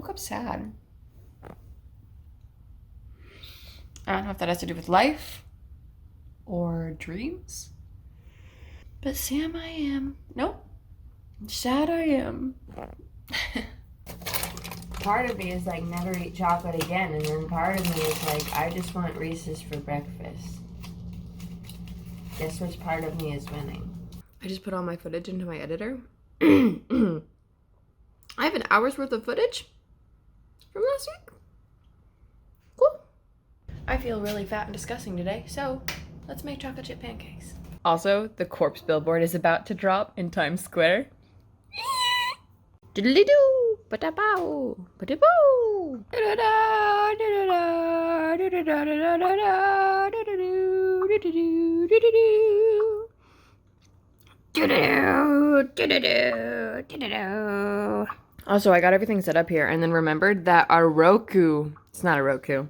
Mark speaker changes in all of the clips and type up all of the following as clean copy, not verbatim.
Speaker 1: woke up sad. I don't know if that has to do with life or dreams. But Sam, I am. Nope. Sad I am.
Speaker 2: Part of me is like, never eat chocolate again. And then part of me is like, I just want Reese's for breakfast. Guess which part of me is winning?
Speaker 1: I just put all my footage into my editor. I have an hour's worth of footage from last week. Cool. I feel really fat and disgusting today, so let's make chocolate chip pancakes. Also, the corpse billboard is about to drop in Times Square. Diddly-doo, ba-da-bow, ba-da-bow. Da-da-da, da-da-da, da-da-da, da-da-da, da-da-doo, da-da-doo, da-da-doo. Do-do-do, do-do-do, do-do-do. Also, I got everything set up here and then remembered that our Roku, it's not a Roku,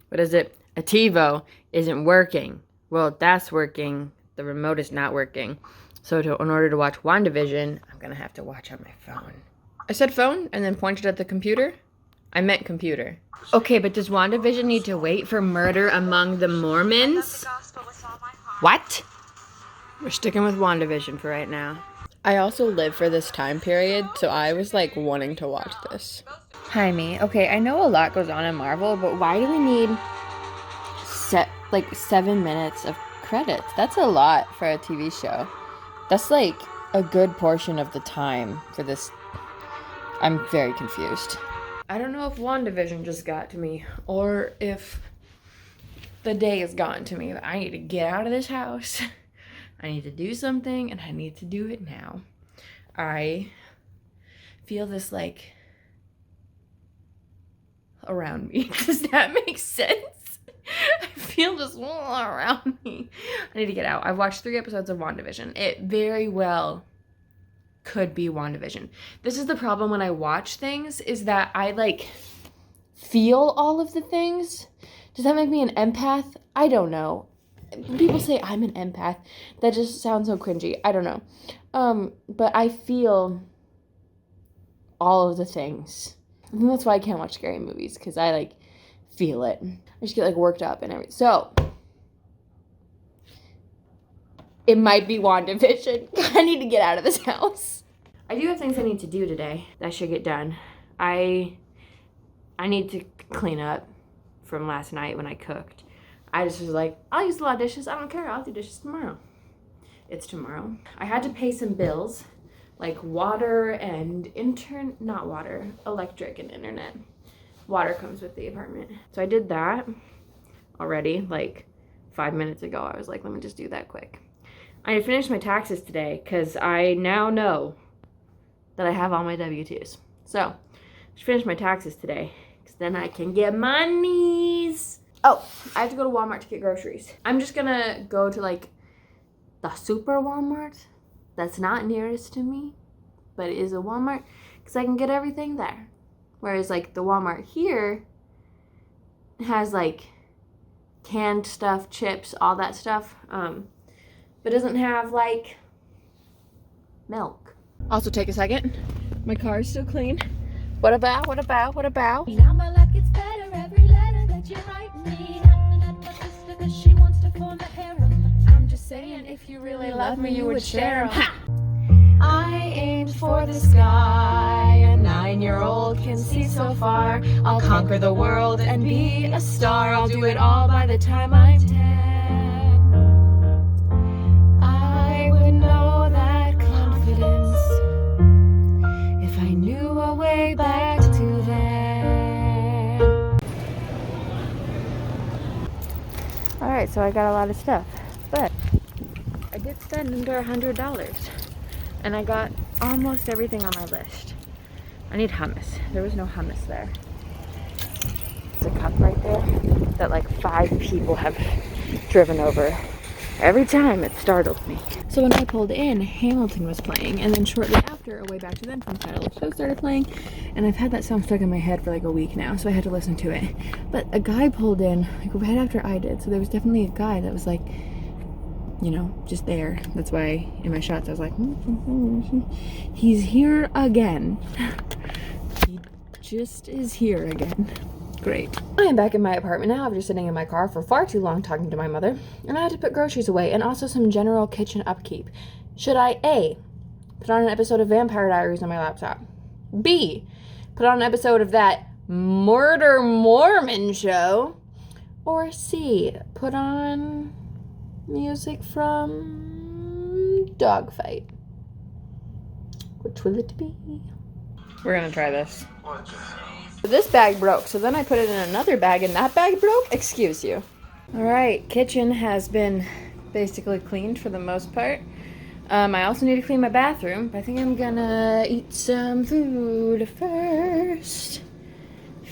Speaker 1: what is it? A TiVo isn't working. Well, that's working. The remote is not working. So in order to watch WandaVision, I'm going to have to watch on my phone. I said phone and then pointed at the computer. I meant computer. Okay, but does WandaVision need to wait for Murder Among the Mormons? What? We're sticking with WandaVision for right now. I also live for this time period, so I was like wanting to watch this. Hi, me. Okay, I know a lot goes on in Marvel, but why do we need 7 minutes of credits? That's a lot for a TV show. That's like a good portion of the time for this. I'm very confused. I don't know if WandaVision just got to me or if the day has gotten to me, but I need to get out of this house. I need to do something, and I need to do it now. I feel this, like, around me. Does that make sense? I feel this all around me. I need to get out. I've watched 3 episodes of WandaVision. It very well could be WandaVision. This is the problem when I watch things, is that I, like, feel all of the things. Does that make me an empath? I don't know. When people say I'm an empath, that just sounds so cringy. I don't know. But I feel all of the things. I think that's why I can't watch scary movies, because I, like, feel it. I just get, like, worked up and everything. So, it might be WandaVision. I need to get out of this house. I do have things I need to do today that should get done. I need to clean up from last night when I cooked. I just was like, I'll use a lot of dishes. I don't care. I'll do dishes tomorrow. It's tomorrow. I had to pay some bills, like water and electric and internet. Water comes with the apartment. So I did that already, like 5 minutes ago. I was like, let me just do that quick. I finished my taxes today because I now know that I have all my W-2s. So I just finished my taxes today because then I can get monies. Oh, I have to go to Walmart to get groceries. I'm just gonna go to like the super Walmart that's not nearest to me, but it is a Walmart because I can get everything there. Whereas like the Walmart here has like canned stuff, chips, all that stuff, but doesn't have like milk. Also take a second. My car is still clean. What about?
Speaker 3: Now my life gets better every letter that you write me. Not my sister 'cause she wants to form a harem. I'm just saying, if you really love me, you would share 'em. Ha! I aimed for the sky. A 9-year-old can see so far. I'll conquer the world and be a star. I'll do it all by the time I'm 10. I would know that confidence if I knew a way back to then.
Speaker 1: Alright, so I got a lot of stuff, but I did spend under $100, and I got almost everything on my list. I need hummus. There was no hummus there. There's a cup right there that like 5 people have driven over. Every time it startled me. So when I pulled in, Hamilton was playing, and then shortly after, A Way Back to Then from Title of Show started playing, and I've had that song stuck in my head for like a week now, so I had to listen to it. But a guy pulled in like right after I did, so there was definitely a guy that was like, you know, just there. That's why in my shots I was like, he's here again. He just is here again. Great. I am back in my apartment now after sitting in my car for far too long talking to my mother, and I had to put groceries away and also some general kitchen upkeep. Should I A, put on an episode of Vampire Diaries on my laptop? B, put on an episode of that Murder Mormon show? Or C, put on music from Dogfight? Which will it be? We're gonna try this. This bag broke, so then I put it in another bag and that bag broke? Excuse you. Alright, kitchen has been basically cleaned for the most part. I also need to clean my bathroom, but I think I'm gonna eat some food first.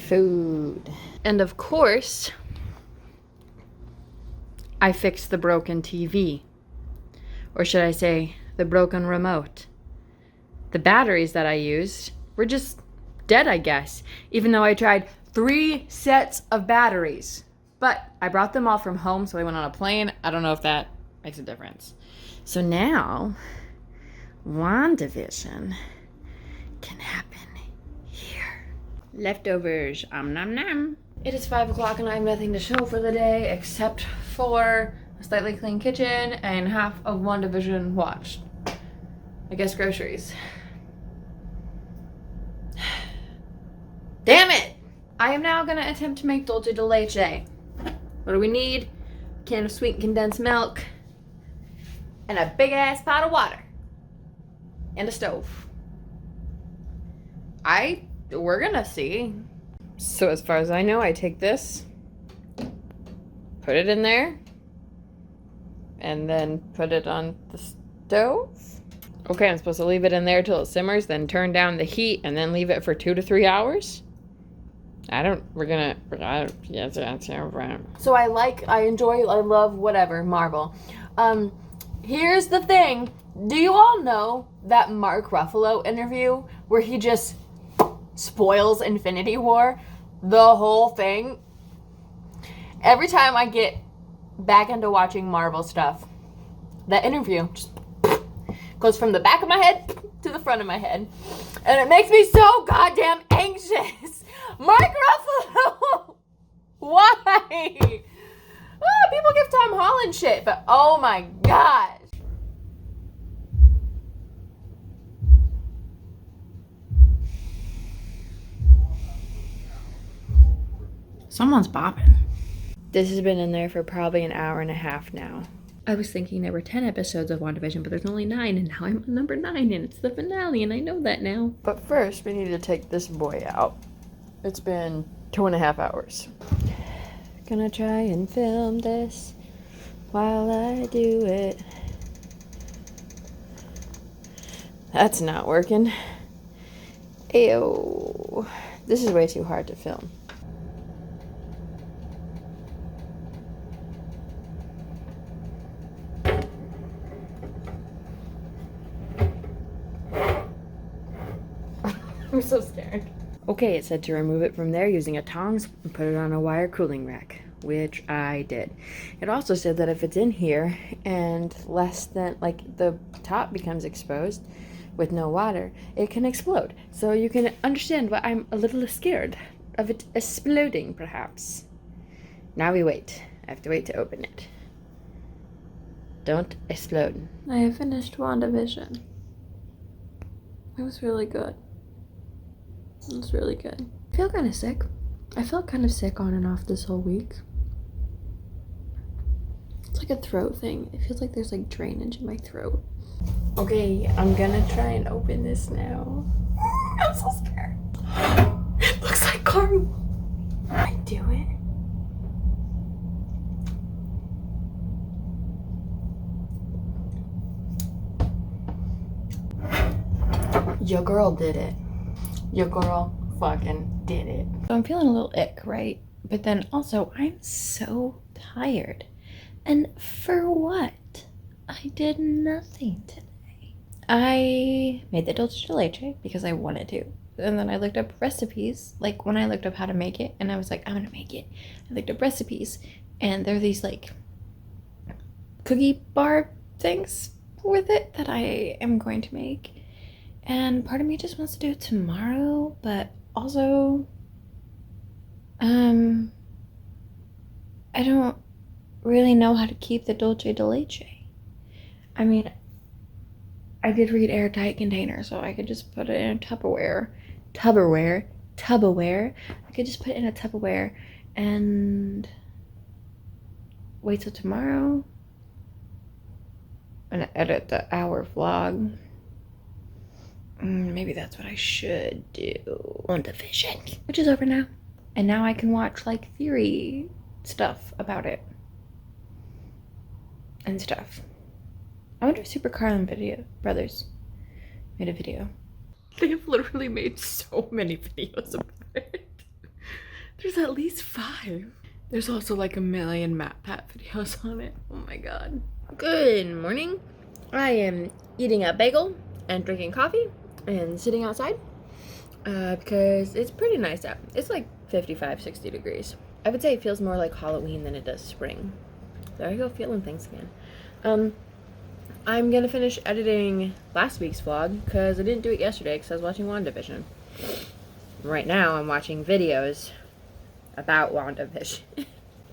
Speaker 1: Food. And of course, I fixed the broken TV. Or should I say, the broken remote. The batteries that I used were just dead, I guess, even though I tried 3 sets of batteries. But I brought them all from home, so I went on a plane. I don't know if that makes a difference. So now, WandaVision can happen here. Leftovers, nom nom. It is 5 o'clock and I have nothing to show for the day except for a slightly clean kitchen and half of WandaVision watched. I guess groceries. Damn it! I am now gonna attempt to make dulce de leche. What do we need? A can of sweet condensed milk and a big ass pot of water and a stove. We're gonna see. So as far as I know, I take this, put it in there, and then put it on the stove. Okay, I'm supposed to leave it in there till it simmers, then turn down the heat, and then leave it for 2 to 3 hours? So I enjoy, I love whatever, Marvel. Here's the thing. Do you all know that Mark Ruffalo interview where he just spoils Infinity War? The whole thing. Every time I get back into watching Marvel stuff, that interview just goes from the back of my head to the front of my head. And it makes me so goddamn anxious. Mark Ruffalo! Why? Oh, people give Tom Holland shit, but oh my gosh. Someone's bopping. This has been in there for probably an hour and a half now. I was thinking there were 10 episodes of WandaVision, but there's only 9, and now I'm on number 9, and it's the finale, and I know that now. But first, we need to take this boy out. It's been 2.5 hours. Gonna try and film this while I do it. That's not working. Ew. This is way too hard to film. I'm so scared. Okay, it said to remove it from there using a tongs and put it on a wire cooling rack, which I did. It also said that if it's in here and less than, like, the top becomes exposed with no water, it can explode. So you can understand why I'm a little scared of it exploding, perhaps. Now we wait. I have to wait to open it. Don't explode. I have finished WandaVision. It was really good. It was really good. I feel kind of sick. I felt kind of sick on and off this whole week. It's like a throat thing. It feels like there's like drainage in my throat. Okay, I'm gonna try and open this now. I'm so scared. It looks like caramel. I do it. Your girl did it. Your girl fucking did it. So I'm feeling a little ick, right? But then also, I'm so tired. And for what? I did nothing today. I made the dulce de leche because I wanted to. And then I looked up recipes, like when I looked up how to make it, and I was like, I'm gonna make it. I looked up recipes, and there are these like cookie bar things with it that I am going to make. And part of me just wants to do it tomorrow, but Also, I don't really know how to keep the dulce de leche. I mean, I did read airtight container, so I could just put it in a Tupperware. I could just put it in a Tupperware and wait till tomorrow and edit the hour vlog. Maybe that's what I should do on Division, which is over now. And now I can watch like theory stuff about it and stuff. I wonder if Super Carlin Brothers made a video. They have literally made so many videos about it. There's at least 5. There's also like a million MatPat videos on it. Oh my god. Good morning. I am eating a bagel and drinking coffee and sitting outside because it's pretty nice out. It's like 55, 60 degrees. I would say it feels more like Halloween than it does spring. There I go, feeling things again. I'm gonna finish editing last week's vlog because I didn't do it yesterday because I was watching WandaVision. Right now I'm watching videos about WandaVision.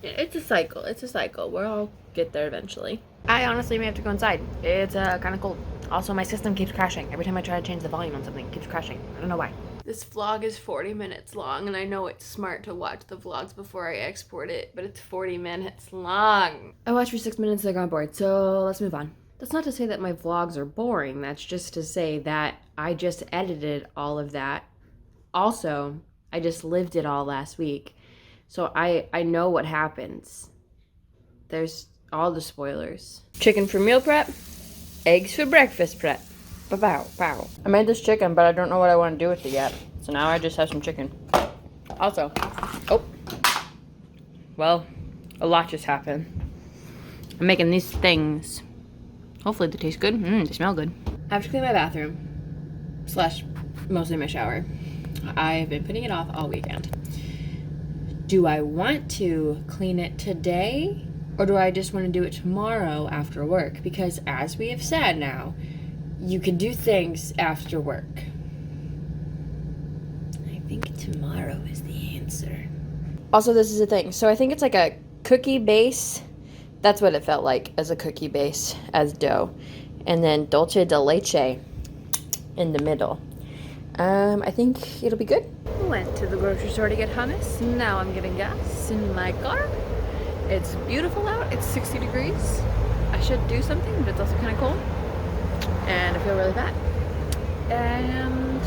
Speaker 1: It's a cycle. We'll all get there eventually. I honestly may have to go inside. It's kind of cold. Also, my system keeps crashing. Every time I try to change the volume on something, it keeps crashing. I don't know why. This vlog is 40 minutes long, and I know it's smart to watch the vlogs before I export it, but it's 40 minutes long. I watched for 6 minutes and I got bored, so let's move on. That's not to say that my vlogs are boring. That's just to say that I just edited all of that. Also, I just lived it all last week. So I know what happens. There's all the spoilers. Chicken for meal prep, eggs for breakfast prep. Ba-bow, pow. I made this chicken, but I don't know what I want to do with it yet. So now I just have some chicken. Also, well, a lot just happened. I'm making these things. Hopefully they taste good. They smell good. I have to clean my bathroom. / mostly my shower. I've been putting it off all weekend. Do I want to clean it today? Or do I just want to do it tomorrow after work? Because as we have said now, you can do things after work. I think tomorrow is the answer. Also, this is the thing. So I think it's like a cookie base. That's what it felt like, as a cookie base, as dough. And then dulce de leche in the middle. I think it'll be good. Went to the grocery store to get hummus. Now I'm getting gas in my car. It's beautiful out. It's 60 degrees. I should do something, but it's also kind of cold. And I feel really fat. And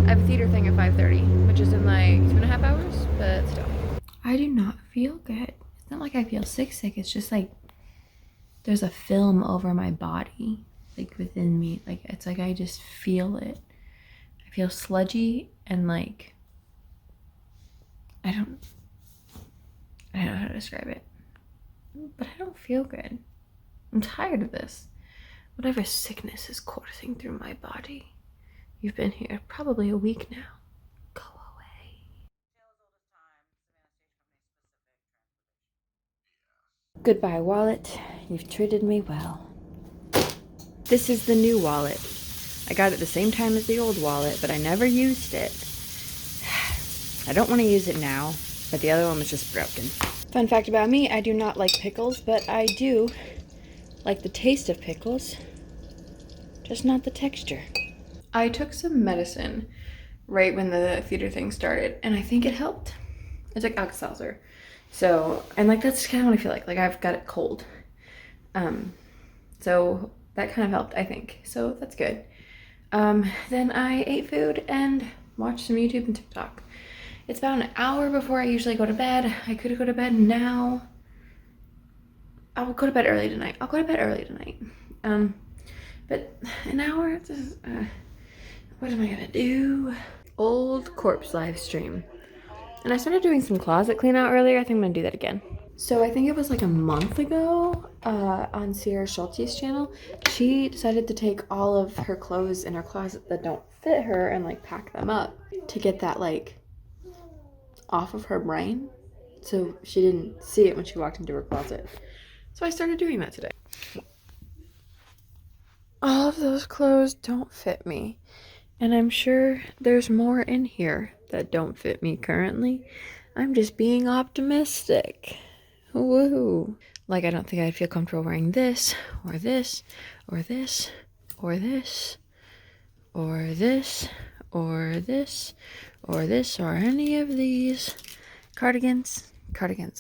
Speaker 1: I have a theater thing at 5:30, which is in like 2.5 hours, but still. I do not feel good. It's not like I feel sick. It's just like there's a film over my body, like within me. Like it's like I just feel it. I feel sludgy and like I don't know how to describe it, but I don't feel good. I'm tired of this. Whatever sickness is coursing through my body. You've been here probably a week now. Go away. Goodbye, wallet. You've treated me well. This is the new wallet. I got it the same time as the old wallet, but I never used it. I don't want to use it now, but the other one was just broken. Fun fact about me, I do not like pickles, but I do like the taste of pickles, just not the texture. I took some medicine right when the theater thing started, and I think it helped. It's like Alka-Seltzer. So, and like that's kind of what I feel like I've got it cold. So that kind of helped, I think. So that's good. Then I ate food and watched some YouTube and TikTok. It's about an hour before I usually go to bed. I could go to bed now. I will go to bed early tonight. But an hour, what am I gonna do? Old corpse live stream. And I started doing some closet clean out earlier. I think I'm gonna do that again. So I think it was like a month ago on Sierra Schulte's channel, she decided to take all of her clothes in her closet that don't fit her and like pack them up to get that like off of her brain. So she didn't see it when she walked into her closet. So I started doing that today. All of those clothes don't fit me. And I'm sure there's more in here that don't fit me currently. I'm just being optimistic. Woohoo. Like, I don't think I'd feel comfortable wearing this, or this, or this, or this, or this, or this, or this, or any of these. Cardigans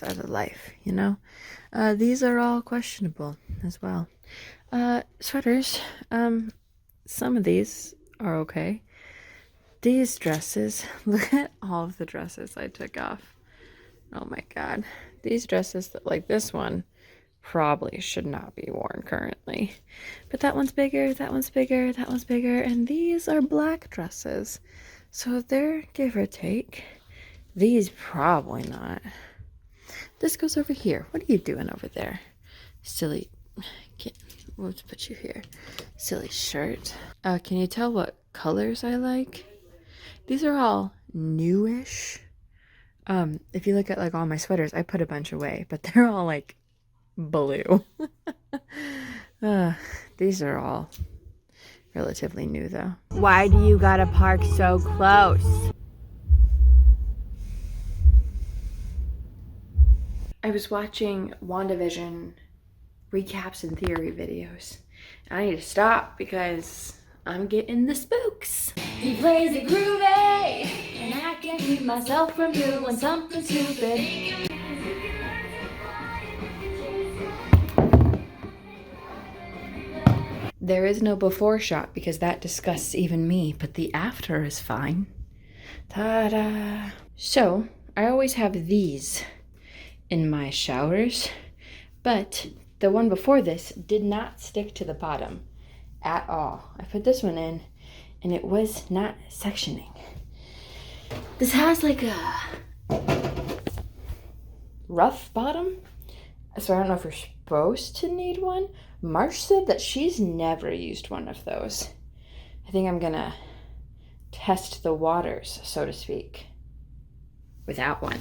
Speaker 1: are the life, you know? These are all questionable as well. Sweaters, some of these are okay. These dresses, look at all of the dresses I took off. Oh my god. These dresses, like this one, probably should not be worn currently. But that one's bigger, that one's bigger, that one's bigger, and these are black dresses. So they're give or take. These probably not. This goes over here. What are you doing over there? Silly kid. Let's put you here. Silly shirt. Can you tell what colors I like? These are all newish. If you look at like all my sweaters, I put a bunch away, but they're all like blue. These are all relatively new though.
Speaker 2: Why do you gotta park so close?
Speaker 1: I was watching WandaVision recaps and theory videos. And I need to stop because I'm getting the spooks.
Speaker 3: He plays it groovy, and I can't keep myself from doing something stupid.
Speaker 1: There is no before shot because that disgusts even me, but the after is fine. Ta-da! So, I always have these in my showers, but the one before this did not stick to the bottom at all. I put this one in and it was not sectioning. This has like a rough bottom, so I don't know if you're supposed to need one. Marsh said that she's never used one of those. I think I'm gonna test the waters, so to speak, without one.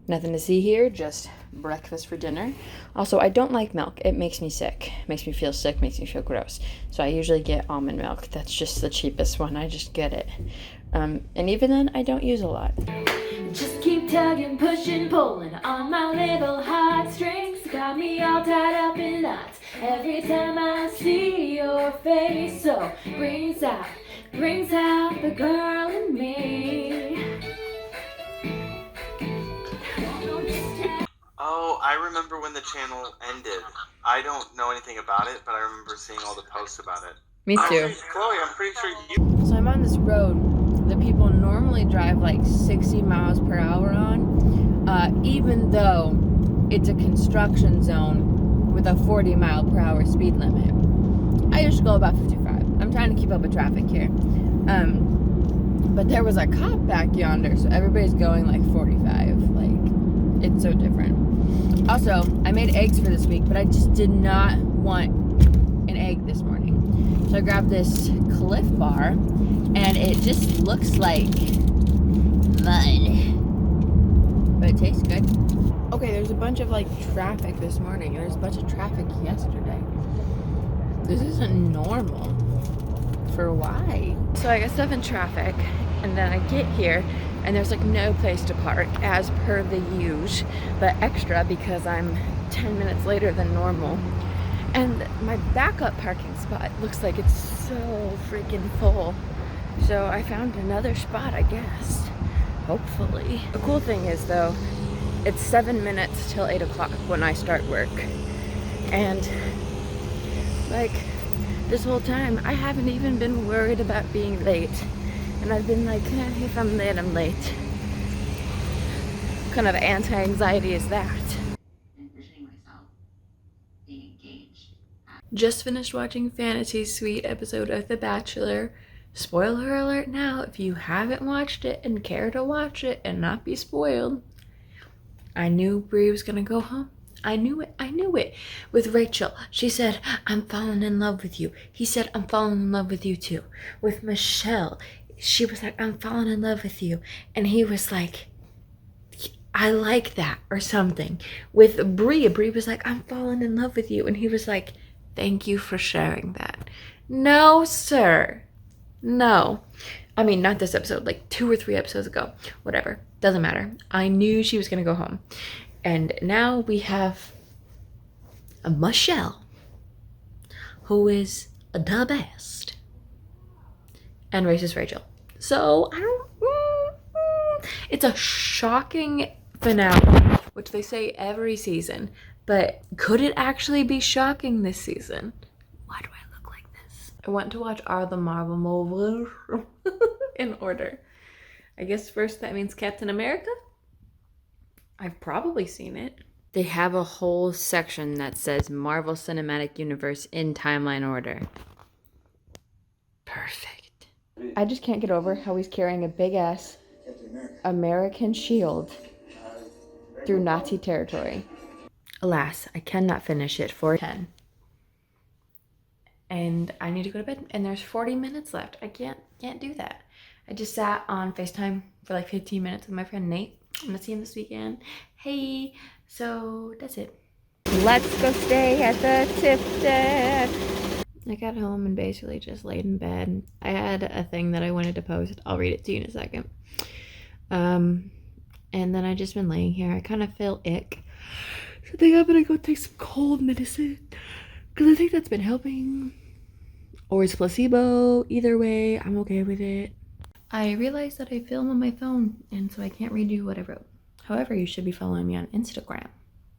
Speaker 1: Nothing to see here, just breakfast for dinner. Also, I don't like milk. It makes me sick. Makes me feel sick, makes me feel gross. So I usually get almond milk. That's just the cheapest one. I just get it. And even then, I don't use a lot.
Speaker 3: Just keep tugging, pushing, pulling on my little heartstrings. Got me all tied up in knots every time I see your face. So brings out the girl in me.
Speaker 4: Oh, I remember when the channel ended. I don't know anything about it, but I remember seeing all the posts about it.
Speaker 1: Me too.
Speaker 4: Chloe, I'm pretty sure you...
Speaker 1: So I'm on this road that people normally drive like 60 miles per hour on, even though it's a construction zone with a 40 mile per hour speed limit. I usually go about 55. I'm trying to keep up with traffic here. But there was a cop back yonder, so everybody's going like 45. Like, it's so different. Also, I made eggs for this week, but I just did not want an egg this morning. So I grabbed this Cliff Bar, and it just looks like mud. But it tastes good. Okay, there's a bunch of like traffic this morning. There's a bunch of traffic yesterday. This isn't normal. For why? So I got stuff in traffic, and then I get here, and there's like no place to park as per the usual, but extra because I'm 10 minutes later than normal. And my backup parking spot looks like it's so freaking full. So I found another spot, I guess. Hopefully. The cool thing is though, it's 7 minutes till 8 o'clock when I start work. And like this whole time, I haven't even been worried about being late. And I've been like, if I'm late, I'm late. What kind of anti-anxiety is that? Just finished watching Fantasy Suite episode of The Bachelor. Spoiler alert now, if you haven't watched it and care to watch it and not be spoiled. I knew Brie was gonna go home. I knew it. With Rachel, she said, I'm falling in love with you. He said, I'm falling in love with you too. With Michelle, she was like, I'm falling in love with you. And he was like, I like that, or something. With Brie was like, I'm falling in love with you. And he was like, thank you for sharing that. No, sir. No. I mean, not this episode, like 2 or 3 episodes ago. Whatever. Doesn't matter. I knew she was going to go home. And now we have a Michelle, who is the best, and racist Rachel. So, I don't... It's a shocking finale, which they say every season. But could it actually be shocking this season? Why do I look like this? I want to watch all the Marvel movies in order. I guess first that means Captain America? I've probably seen it. They have a whole section that says Marvel Cinematic Universe in timeline order. Perfect. I just can't get over how he's carrying a big ass American shield through Nazi territory. Alas, I cannot finish it for 10. And I need to go to bed, and there's 40 minutes left. I can't do that. I just sat on FaceTime for like 15 minutes with my friend Nate. I'm gonna see him this weekend. Hey, so that's it. Let's go stay at the Tip Deck. I got home and basically just laid in bed. I had a thing that I wanted to post. I'll read it to you in a second. And then I just been laying here. I kind of feel ick. So I think I'm gonna go take some cold medicine, because I think that's been helping. Or it's placebo. Either way, I'm okay with it. I realized that I film on my phone, and so I can't read you what I wrote. However, you should be following me on Instagram,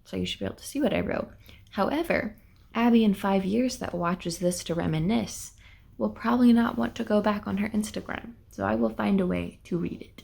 Speaker 1: so you should be able to see what I wrote. However, Abby in 5 years that watches this to reminisce will probably not want to go back on her Instagram, so I will find a way to read it.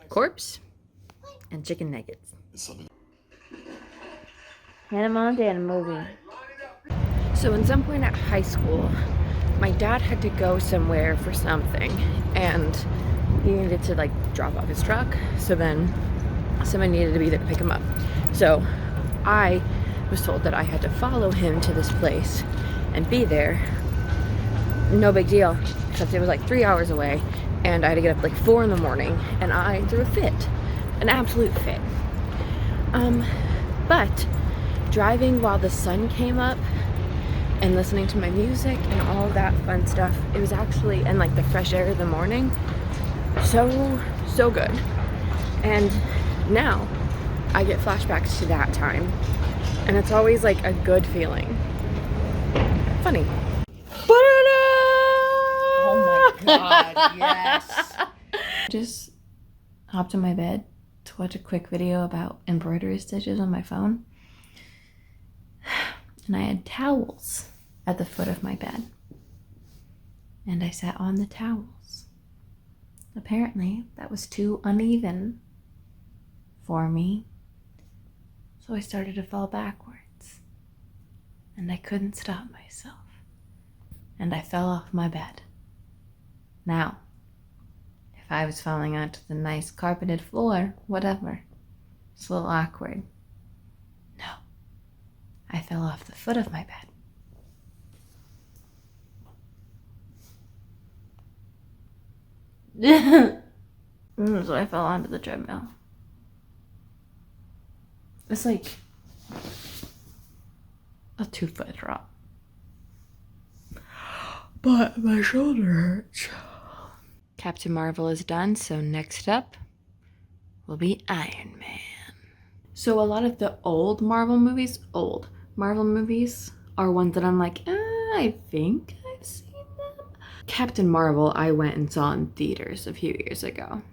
Speaker 1: Corpse and chicken nuggets. Hannah Montana movie. So at some point at high school, my dad had to go somewhere for something, and he needed to like drop off his truck. So then someone needed to be there to pick him up. So I was told that I had to follow him to this place and be there. No big deal, except it was like 3 hours away. And I had to get up like 4 in the morning, and I threw a fit, an absolute fit. But driving while the sun came up and listening to my music and all that fun stuff, it was actually, and like the fresh air of the morning, so good. And now I get flashbacks to that time, and it's always like a good feeling. Funny.
Speaker 2: Oh my god, yes.
Speaker 1: Just hopped in my bed to watch a quick video about embroidery stitches on my phone. And I had towels at the foot of my bed. And I sat on the towels. Apparently, that was too uneven for me. So I started to fall backwards. And I couldn't stop myself. And I fell off my bed. Now, if I was falling onto the nice carpeted floor, whatever, it's a little awkward. No, I fell off the foot of my bed. So I fell onto the treadmill. It's like a 2-foot drop. But my shoulder hurts. Captain Marvel is done, so next up will be Iron Man. So a lot of the old Marvel movies are ones that I'm like, I think I've seen them. Captain Marvel, I went and saw in theaters a few years ago.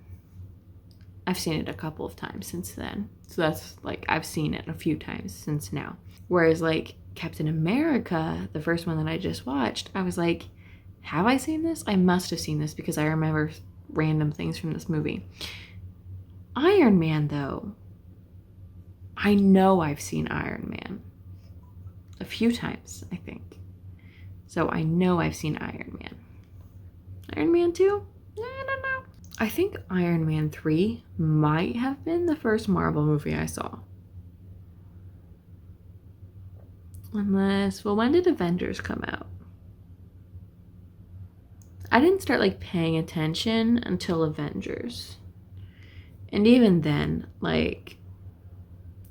Speaker 1: I've seen it a couple of times since then. So that's like, I've seen it a few times since now. Whereas like Captain America, the first one that I just watched, I was like, have I seen this? I must have seen this because I remember random things from this movie. Iron Man, though, I know I've seen Iron Man a few times, I think. So I know I've seen Iron Man. Iron Man 2? I don't know. I think Iron Man 3 might have been the first Marvel movie I saw. Unless, well, when did Avengers come out? I didn't start like paying attention until Avengers. And even then, like,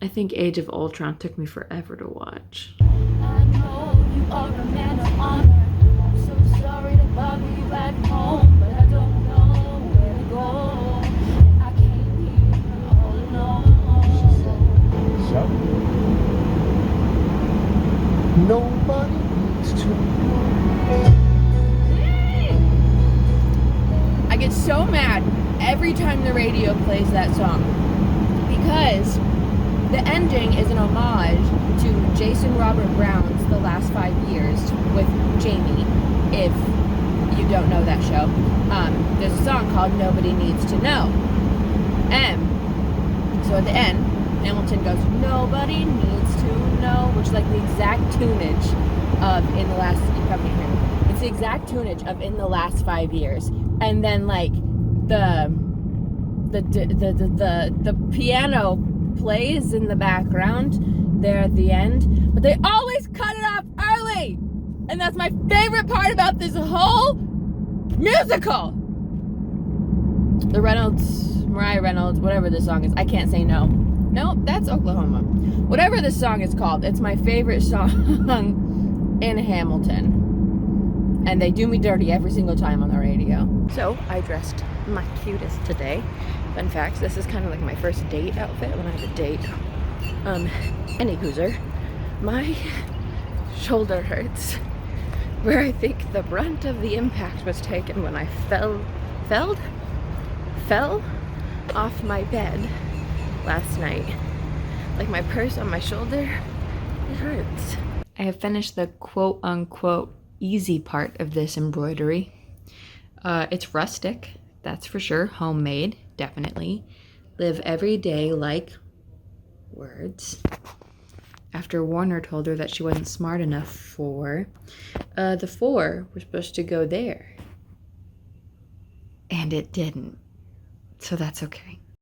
Speaker 1: I think Age of Ultron took me forever to watch.
Speaker 3: I know you are a man of honor. I'm so sorry to bother you at home, but I don't know where to go. And I came here all alone.
Speaker 5: So, nobody needs to know.
Speaker 2: I get so mad every time the radio plays that song because the ending is an homage to Jason Robert Brown's The Last 5 Years with Jamie. If you don't know that show, there's a song called Nobody Needs to Know. So at the end, Hamilton goes, nobody needs to know, which is like the exact tunage of In the Last, you probably can't hear me. It's the exact tunage of In the Last 5 Years. And then like the piano plays in the background there at the end, but they always cut it off early, and that's my favorite part about this whole musical. The Mariah Reynolds, whatever this song is, I can't say no. No, that's Oklahoma. Whatever this song is called, it's my favorite song in Hamilton. And they do me dirty every single time on the radio. So I dressed my cutest today. Fun fact, this is kind of like my first date outfit when I have a date. Any goozer. My shoulder hurts, where I think the brunt of the impact was taken when I fell off my bed last night. Like my purse on my shoulder, it hurts. I have finished the quote unquote easy part of this embroidery. It's rustic, that's for sure. Homemade, definitely. Live every day like words. After Warner told her that she wasn't smart enough for, the 4 were supposed to go there. And it didn't. So that's okay.